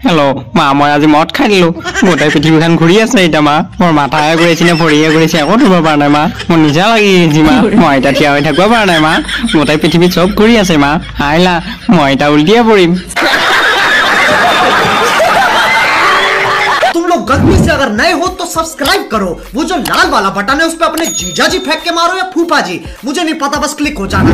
hello' মা মই আজি মদ খাই দিলোঁ গোটেই পৃথিৱীখন ঘূৰি আছে এতিয়া মা মোৰ মাথাহে ঘূৰাইছে নে ভৰিহে ঘূৰাইছে একো ধৰিব পৰা নাই মা মোৰ নিজা লাগি আহিছে মা মই এতিয়া থিয় হৈ থাকিব পৰা নাই মা গোটেই পৃথিৱীত চব ঘূৰি আছে মা আহিলা মই এতিয়া উল্টিয়ে পৰিম तुम लोग गलती से अगर नए हो तो सब्सक्राइब करो वो जो लाल वाला बटन है उस पे अपने जीजा जी फेंक के मारो या फूफा जी मुझे नहीं पता बस क्लिक हो जाना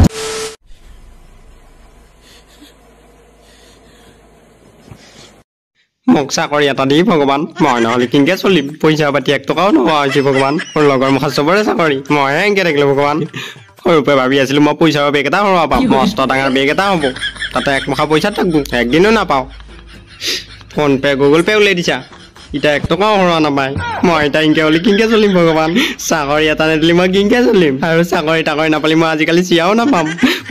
মোক চাকৰি এটা দি ভগৱান মই নহ'লে কেনেকৈ চলিম পইচা পাতি 1 টকাও নোহোৱা হৈছে ভগৱান মোৰ লগৰ মুখত চবৰে চাকৰি মইহে এনেকৈ থাকিলোঁ ভগৱান সৰুৰ পৰা ভাবি আছিলোঁ মই পইচা বেগ এটা সৰোৱা পাম মস্ত ডাঙৰ বেগ এটা হ'ব তাতে একমুখা পইচা থাকোঁ একদিনো নাপাওঁ ফোন পে' গুগল পে' উলিয়াই দিছা এতিয়া 1 টকাও সৰোৱা নাপায় মই এতিয়া এনেকৈ হ'লে কেনেকৈ চলিম ভগৱান চাকৰি এটা নিদিলে মই কেনেকৈ চলিম আৰু চাকৰি তাকৰি নাপালে মই আজিকালি চিয়াও নাপাম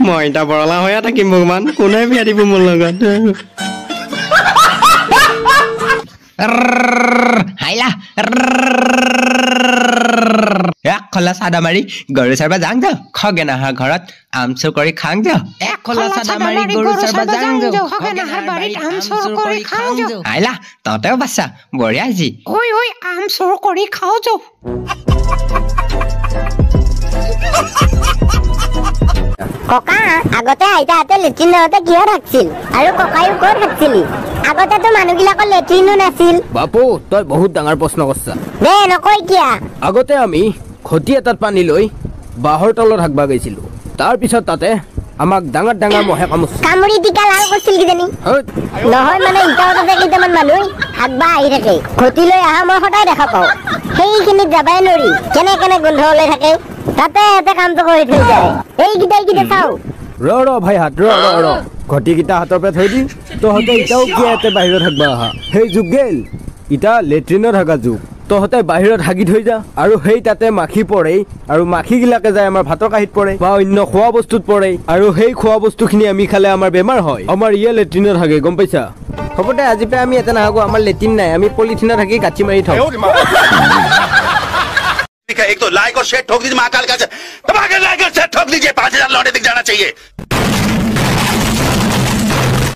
মই এতিয়া বৰলা হৈয়ে থাকিম ভগৱান কোনে বিয়া দিব মোৰ লগত হাইলা এক খোলা চাদা মাৰি গৰু চাৰবা যাং যাও খগে নাহাৰ ঘৰত আম চুৰ কৰি খাং যাও এক খোলা চাদা মাৰি গৰু চাৰবা যাং যাও খগে নাহাৰ বাৰীত আম চুৰ কৰি খাং যাও হাইলা ততেও বাচ্চা বঢ়িয়া আজি ওই ওই আম চুৰ কৰি খাও যাও ককা আগতে আইতাহঁতে লেট্ৰিন নহওঁতে কিয় থাকছিল আৰু ককায়ো ক'ত থাকছিলি আগতেতো মানুহবিলাকৰ লেট্ৰিনো নাছিল বাপু তই বহুত ডাঙৰ প্ৰশ্ন কৰছা দে নকয় কিয়া আগতে আমি ঘটি এটাত পানী লৈ বাঁহৰ তলত থাকবা গৈছিলো তাৰ পিছত তাতে আমাক ডাঙৰ ডাঙৰ মহে কামুৰি টিকা লাল কৰিছিল কিজানি নহয় মানে ইটাহঁতে কেইটামান মানুহ হাকবা আহি থাকে ঘটি লৈ অহা মই সদায় দেখা পাওঁ সেইখিনিত যাবাই নোৱাৰি কেনে কেনে গোন্ধ ওলাই থাকে তাতে এটা কামটো কৰি থৈ যায় এইকেইটাই চাওঁ ৰ ভাই হাত ৰ ঘটিকেইটা হাতৰ পৰা থৈ দি তহঁতে ইটাও কিয় ইয়াতে বাহিৰত থাকবা অহা সেই যুগ গেল ইটা লেট্ৰিনত থাকা যুগ তহঁতে বাহিৰত হাগি থৈ যা আৰু সেই তাতে মাখি পৰে আৰু মাখিগিলাকে যায় আমাৰ ভাতৰ কাঁহীত পৰে বা অন্য খোৱা বস্তুত পৰে আৰু সেই খোৱা বস্তুখিনি আমি খালে আমাৰ বেমাৰ হয় আমাৰ ইয়ে লেট্ৰিনত থাকে গম পাইছা হ'ব দে আজি পৰা আমি ইয়াতে নাহাগো আমাৰ লেট্ৰিন নাই আমি পলিথিনত থাকি গাঁঠি মাৰি থওঁ एक तो लाइक और शेयर ठोक दीजिए महाकाल का धमाके लाइक और शेयर ठोक दीजिए 5000 लौटे दिख जाना चाहिए